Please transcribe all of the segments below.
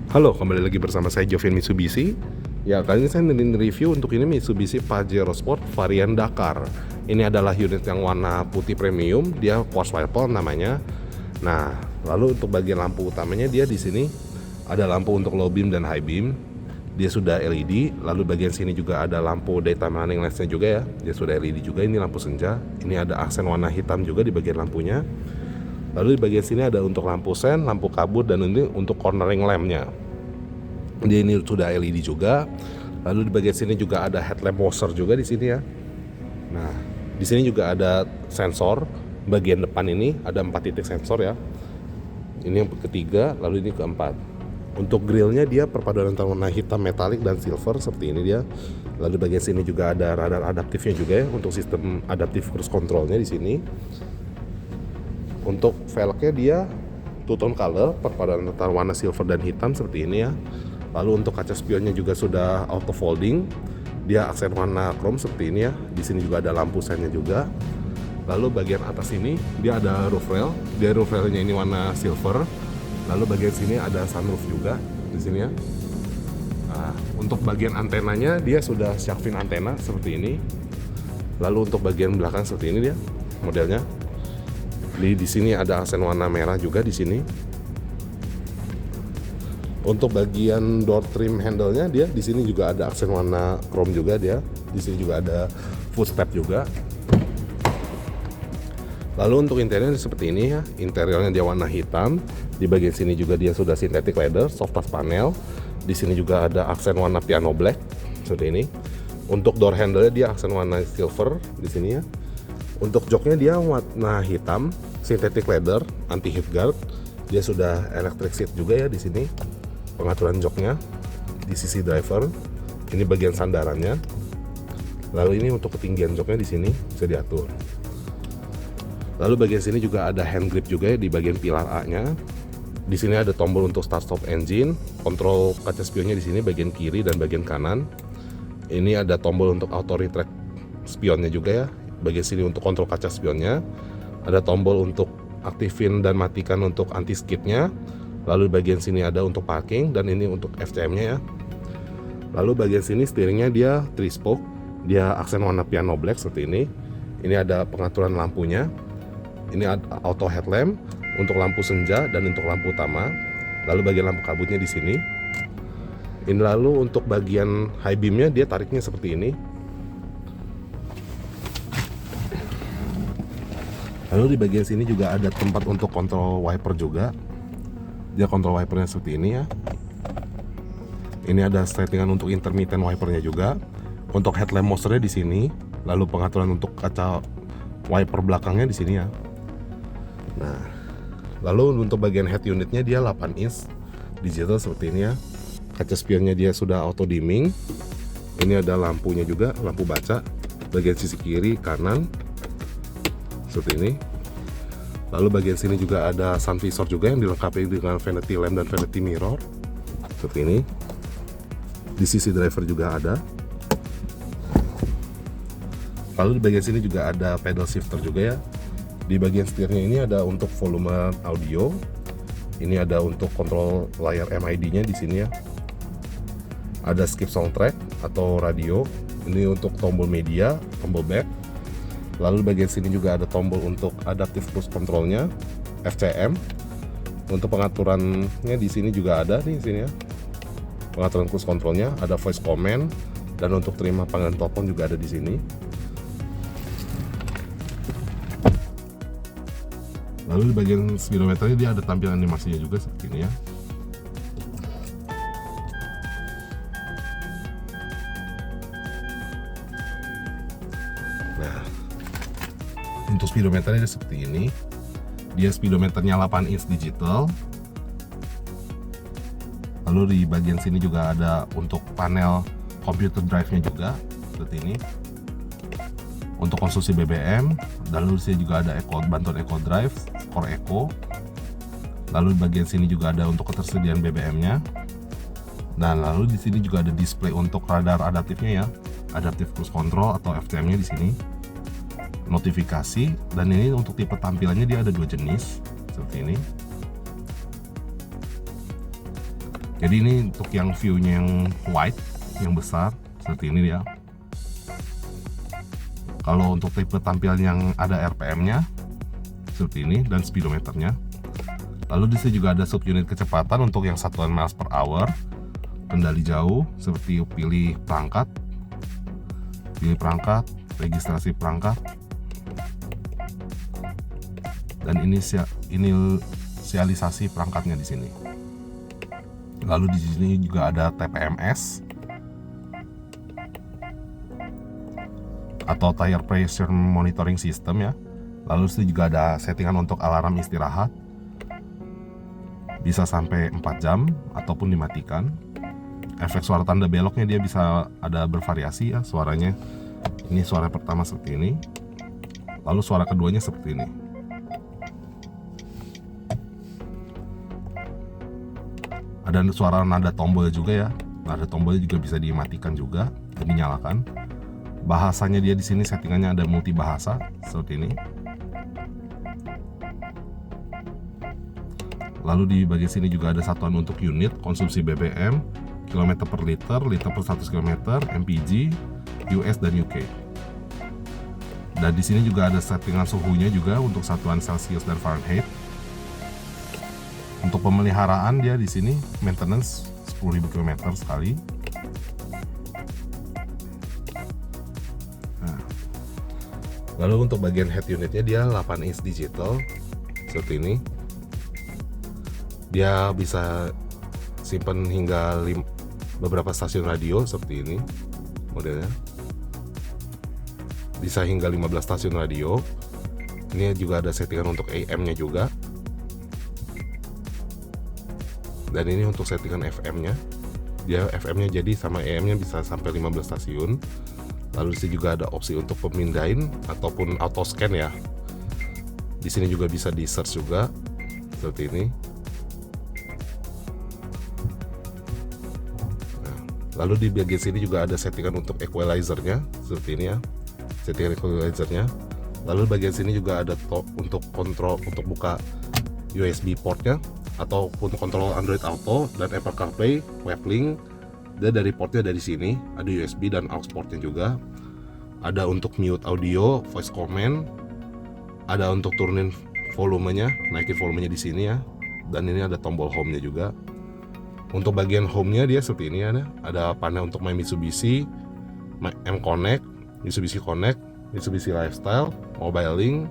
Halo, kembali lagi bersama saya Jovian Mitsubishi. Ya, kali ini saya ingin review untuk ini Mitsubishi Pajero Sport varian Dakar. Ini adalah unit yang warna putih premium, dia quartz wiper namanya. Nah, lalu untuk bagian lampu utamanya dia di sini ada lampu untuk low beam dan high beam. Dia sudah LED, lalu bagian sini juga ada lampu daytime running lights-nya juga ya. Dia sudah LED juga, ini lampu senja. Ini ada aksen warna hitam juga di bagian lampunya. Lalu di bagian sini ada untuk lampu sen, lampu kabut, dan ini untuk cornering lamp-nya. Dia ini sudah LED juga. Lalu di bagian sini juga ada headlamp washer juga di sini ya. Nah, di sini juga ada sensor. Bagian depan ini ada 4 titik sensor ya. Ini yang ketiga, lalu ini keempat. Untuk grillnya dia perpaduan antara warna hitam metalik dan silver seperti ini dia. Lalu bagian sini juga ada radar adaptifnya juga ya untuk sistem adaptif cruise controlnya di sini. Untuk velgnya dia two tone color perpaduan antara warna silver dan hitam seperti ini ya. Lalu untuk kaca spionnya juga sudah auto folding. Dia aksen warna chrome seperti ini ya. Di sini juga ada lampu sennya juga. Lalu bagian atas ini dia ada roof rail. Dia roof railnya ini warna silver. Lalu bagian sini ada sunroof juga di sini ya. Nah, untuk bagian antenanya dia sudah shark fin antena seperti ini. Lalu untuk bagian belakang seperti ini dia modelnya. Di sini ada aksen warna merah juga di sini. Untuk bagian door trim handle-nya dia di sini juga ada aksen warna chrome juga dia. Di sini juga ada footstep juga. Lalu untuk interiornya seperti ini ya. Interiornya dia warna hitam. Di bagian sini juga dia sudah synthetic leather, soft touch panel. Di sini juga ada aksen warna piano black seperti ini. Untuk door handle-nya dia aksen warna silver di sini ya. Untuk joknya dia warna hitam, synthetic leather, anti hip guard. Dia sudah electric seat juga ya di sini. Pengaturan joknya di sisi driver. Ini bagian sandarannya. Lalu ini untuk ketinggian joknya di sini bisa diatur. Lalu bagian sini juga ada hand grip juga ya di bagian pilar A-nya. Di sini ada tombol untuk start stop engine, kontrol kaca spionnya di sini bagian kiri dan bagian kanan. Ini ada tombol untuk auto retract spionnya juga ya. Bagian sini untuk kontrol kaca spionnya. Ada tombol untuk aktifin dan matikan untuk anti skidnya. Lalu bagian sini ada untuk parking dan ini untuk FCM-nya ya. Lalu bagian sini steeringnya dia 3 spoke. Dia aksen warna piano black seperti ini. Ini ada pengaturan lampunya. Ini ada auto headlamp untuk lampu senja dan untuk lampu utama. Lalu bagian lampu kabutnya di sini. Ini lalu untuk bagian high beamnya dia tariknya seperti ini. Lalu di bagian sini juga ada tempat untuk kontrol wiper juga. Dia kontrol wipernya seperti ini ya. Ini ada settingan untuk intermittent wipernya juga. Untuk headlamp washernya di sini. Lalu pengaturan untuk kaca wiper belakangnya di sini ya. Nah, lalu untuk bagian head unitnya dia 8 inch digital seperti ini ya. Kaca spionnya dia sudah auto dimming. Ini ada lampunya juga, lampu baca bagian sisi kiri kanan seperti ini. Lalu bagian sini juga ada sun visor juga yang dilengkapi dengan vanity lamp dan vanity mirror seperti ini. Di sisi driver juga ada. Lalu di bagian sini juga ada pedal shifter juga ya. Di bagian setirnya ini ada untuk volume audio. Ini ada untuk kontrol layar MID-nya di sini ya. Ada skip soundtrack atau radio. Ini untuk tombol media, tombol back. Lalu bagian sini juga ada tombol untuk adaptive cruise controlnya, FCM. Untuk pengaturannya di sini juga ada nih sini ya. Pengaturan cruise controlnya ada voice command dan untuk terima panggilan telepon juga ada di sini. Lalu di bagian speedometernya dia ada tampilan animasinya juga seperti ini ya. Nah, untuk speedometernya dia seperti ini. Dia speedometernya 8 inch digital. Lalu di bagian sini juga ada untuk panel computer drive-nya juga seperti ini. Untuk konsumsi BBM, lalu di sini juga ada bantuan Eco Drive, Core Eco. Lalu di bagian sini juga ada untuk ketersediaan BBM-nya. Dan lalu di sini juga ada display untuk radar adaptifnya ya, Adaptive Cruise Control atau FCM-nya di sini. Notifikasi, dan ini untuk tipe tampilannya dia ada 2 jenis seperti ini. Jadi ini untuk yang view-nya yang wide, yang besar seperti ini dia. Kalau untuk tipe tampilan yang ada RPM-nya seperti ini dan speedometernya. Lalu di sini juga ada subunit kecepatan untuk yang satuan miles per hour. Kendali jauh seperti pilih perangkat, registrasi perangkat, dan inisialisasi perangkatnya di sini. Lalu di sini juga ada TPMS atau Tire Pressure Monitoring System ya. Lalu di sini juga ada settingan untuk alarm istirahat, bisa sampai 4 jam ataupun dimatikan. Efek suara tanda beloknya dia bisa ada bervariasi ya suaranya. Ini suara pertama seperti ini, lalu suara keduanya seperti ini. Ada suara nada tombol juga ya. Nada tombolnya juga bisa dimatikan juga dan dinyalakan. Bahasanya dia di sini settingannya ada multi bahasa seperti ini. Lalu di bagian sini juga ada satuan untuk unit, konsumsi BBM, kilometer per liter, liter per 100 km, MPG, US dan UK. Dan di sini juga ada settingan suhunya juga untuk satuan Celsius dan Fahrenheit. Untuk pemeliharaan dia di sini maintenance 10.000 km sekali. Nah, lalu untuk bagian head unitnya dia 8 inch digital seperti ini. Dia bisa simpan hingga beberapa stasiun radio seperti ini modelnya. Bisa hingga 15 stasiun radio. Ini juga ada settingan untuk AM-nya juga. Dan ini untuk settingan FM-nya. Dia FM-nya jadi sama AM-nya bisa sampai 15 stasiun. Lalu di sini juga ada opsi untuk pemindahin ataupun auto scan ya. Di sini juga bisa di search juga seperti ini. Nah, lalu di bagian sini juga ada settingan untuk equalizer-nya seperti ini ya. Settingan equalizer-nya. Lalu bagian sini juga ada untuk kontrol untuk buka USB port-nya ataupun kontrol Android Auto dan Apple CarPlay, WebLink. Dan dari portnya dari sini ada USB dan aux portnya juga. Ada untuk mute audio, voice command. Ada untuk turunin volumenya, naikin volumenya di sini ya. Dan ini ada tombol home-nya juga. Untuk bagian home-nya dia seperti ini ada panel untuk My Mitsubishi, M Connect, Mitsubishi Connect, Mitsubishi Lifestyle, Mobile Link.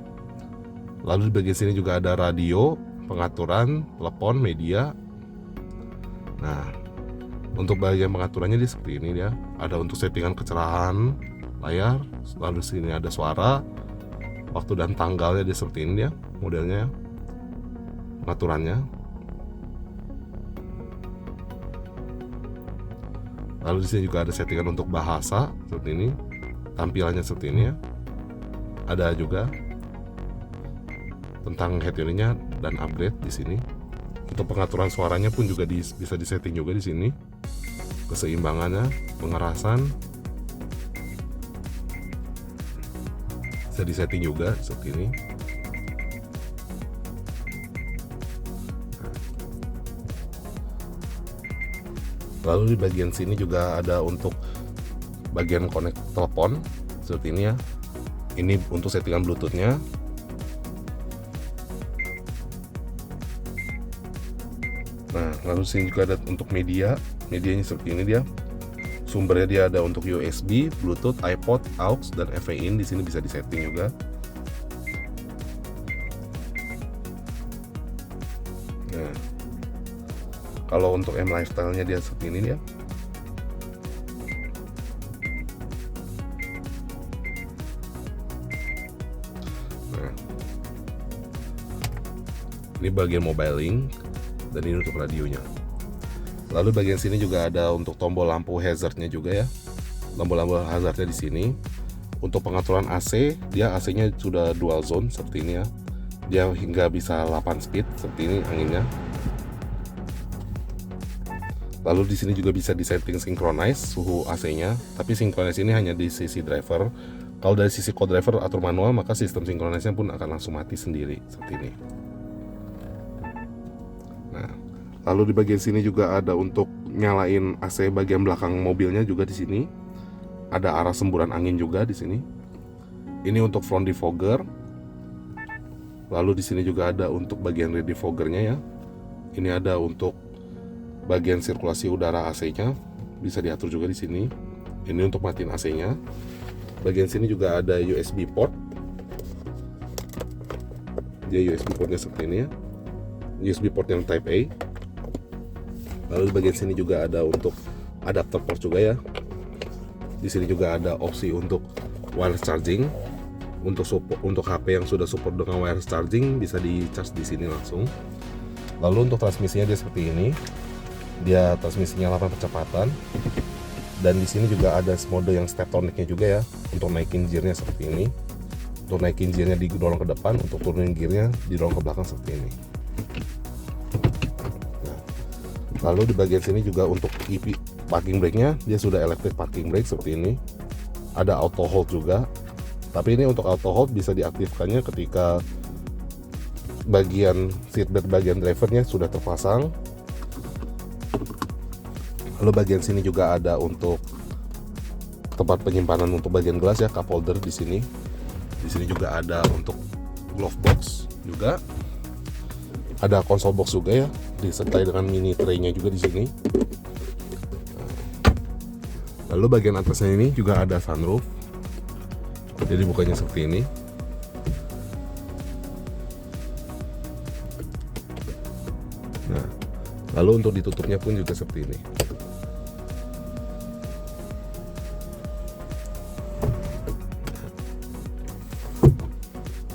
Lalu di bagian sini juga ada radio, pengaturan, telepon, media. Nah, untuk bagian pengaturannya dia seperti ini dia. Ada untuk settingan kecerahan layar, lalu di sini ada suara, waktu dan tanggalnya dia seperti ini dia, modelnya, pengaturannya. Lalu di sini juga ada settingan untuk bahasa seperti ini, tampilannya seperti ini ya. Ada juga tentang head unitnya dan upgrade di sini. Untuk pengaturan suaranya pun juga bisa disetting juga di sini. Keseimbangannya, pengerasan bisa disetting juga seperti ini. Lalu di bagian sini juga ada untuk bagian connect telepon seperti ini ya. Ini untuk settingan Bluetooth-nya. Nah, lalu sini juga ada untuk medianya seperti ini dia. Sumbernya dia ada untuk USB, Bluetooth, iPod, aux, dan FA-in. Di sini bisa disetting juga. Nah, kalau untuk M Lifestyle-nya dia seperti ini dia. Nah, ini bagian Mobile Link. Dan ini untuk radionya. Lalu bagian sini juga ada untuk tombol lampu hazardnya juga ya. Tombol-lampu hazardnya di sini. Untuk pengaturan AC, dia AC-nya sudah dual zone seperti ini ya. Dia hingga bisa 8 speed seperti ini anginnya. Lalu di sini juga bisa disetting synchronize suhu AC-nya, tapi synchronize ini hanya di sisi driver. Kalau dari sisi co-driver atur manual, maka sistem synchronize-nya pun akan langsung mati sendiri seperti ini. Lalu di bagian sini juga ada untuk nyalain AC bagian belakang mobilnya juga di sini. Ada arah semburan angin juga di sini. Ini untuk front defogger. Lalu di sini juga ada untuk bagian rear defoggernya ya. Ini ada untuk bagian sirkulasi udara AC-nya, bisa diatur juga di sini. Ini untuk matiin AC-nya. Bagian sini juga ada USB port. Dia USB portnya seperti ini ya. USB port yang Type A. Lalu di bagian sini juga ada untuk adapter port juga ya. Di sini juga ada opsi untuk wireless charging. Untuk HP yang sudah support dengan wireless charging bisa di-charge di sini langsung. Lalu untuk transmisinya dia seperti ini. Dia transmisinya 8 percepatan. Dan di sini juga ada mode yang step tonic-nya juga ya. Untuk naikin gearnya seperti ini. Untuk naikin gearnya didorong ke depan, untuk turunin gearnya didorong ke belakang seperti ini. Nah, lalu di bagian sini juga untuk EP parking brake-nya, dia sudah electric parking brake seperti ini. Ada auto hold juga. Tapi ini untuk auto hold bisa diaktifkannya ketika bagian seatbelt bagian drivernya sudah terpasang. Lalu bagian sini juga ada untuk tempat penyimpanan untuk bagian gelas ya, cup holder di sini. Di sini juga ada untuk glove box juga. Ada console box juga ya, disertai dengan mini tray-nya juga di sini. Lalu bagian atasnya ini juga ada sunroof. Jadi bukanya seperti ini. Nah, lalu untuk ditutupnya pun juga seperti ini.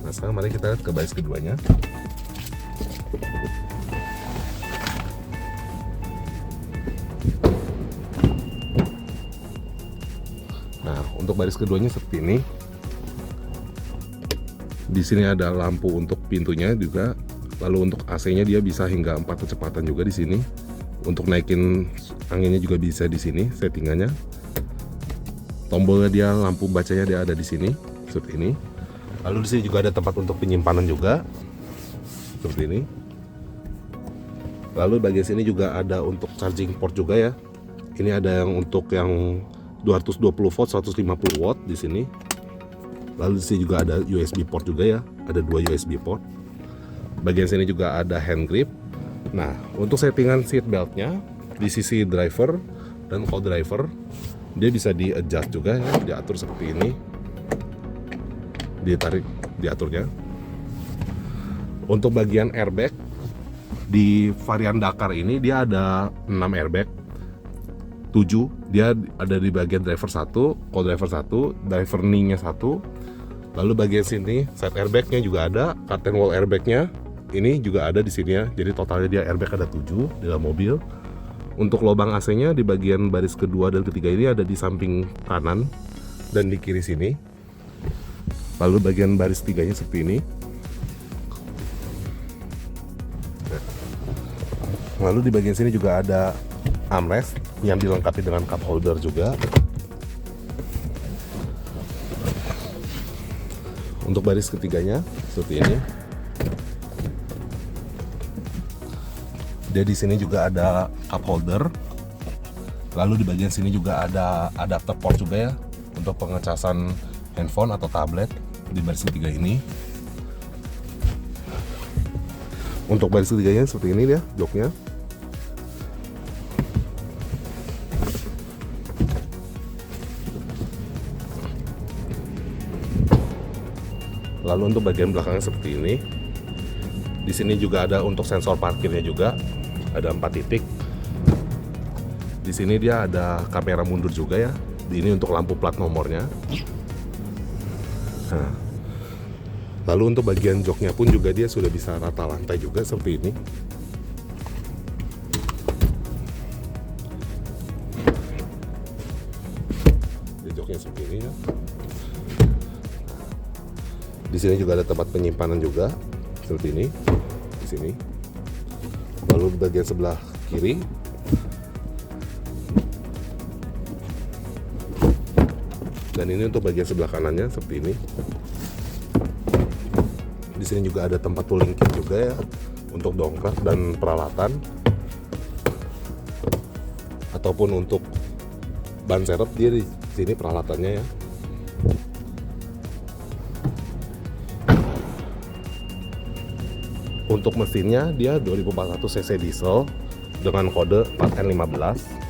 Nah, sekarang mari kita lihat ke baris keduanya. Nah, untuk baris keduanya seperti ini. Di sini ada lampu untuk pintunya juga. Lalu untuk AC-nya dia bisa hingga 4 kecepatan juga di sini. Untuk naikin anginnya juga bisa di sini settingannya. Tombolnya dia, lampu bacanya dia ada di sini seperti ini. Lalu di sini juga ada tempat untuk penyimpanan juga seperti ini. Lalu bagian sini juga ada untuk charging port juga ya. Ini ada yang untuk yang 220 volt, 150 watt di sini. Lalu di sini juga ada USB port juga ya, ada 2 USB port. Bagian sini juga ada hand grip. Nah, untuk settingan seat beltnya di sisi driver dan co-driver, dia bisa di-adjust juga ya, diatur seperti ini. Ditarik, diaturnya. Untuk bagian airbag di varian Dakar ini dia ada 6 airbag. 7 dia ada di bagian driver 1, co-driver 1, driver knee-nya 1. Lalu bagian sini side airbag-nya juga ada, curtain wall airbag-nya ini juga ada di sini ya. Jadi totalnya dia airbag ada 7 di dalam mobil. Untuk lubang AC-nya di bagian baris kedua dan ketiga ini ada di samping kanan dan di kiri sini. Lalu bagian baris tiganya seperti ini. Lalu di bagian sini juga ada armrest yang dilengkapi dengan cup holder juga. Untuk baris ketiganya seperti ini. Dia di sini juga ada cup holder. Lalu di bagian sini juga ada adapter port juga ya untuk pengecasan handphone atau tablet di baris ketiga ini. Untuk baris ketiganya seperti ini dia joknya. Lalu untuk bagian belakangnya seperti ini. Di sini juga ada untuk sensor parkirnya juga. Ada 4 titik. Di sini dia ada kamera mundur juga ya. Ini untuk lampu plat nomornya. Nah, lalu untuk bagian joknya pun juga dia sudah bisa rata lantai juga seperti ini. Joknya seperti ini ya. Di sini juga ada tempat penyimpanan juga seperti ini. Di sini. Lalu di bagian sebelah kiri dan ini untuk bagian sebelah kanannya seperti ini. Di sini juga ada tempat tooling kit juga ya untuk dongkrak dan peralatan. ataupun untuk ban serep, dia di sini peralatannya ya. Untuk mesinnya dia 2400 cc diesel dengan kode 4N15.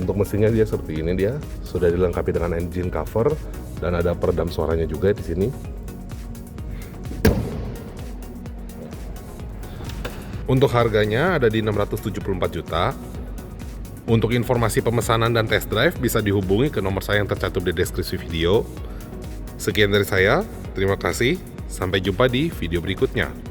Untuk mesinnya dia seperti ini, dia sudah dilengkapi dengan engine cover dan ada peredam suaranya juga di sini. Untuk harganya ada di 674 juta. Untuk informasi pemesanan dan test drive bisa dihubungi ke nomor saya yang tercantum di deskripsi video. Sekian dari saya, terima kasih, sampai jumpa di video berikutnya.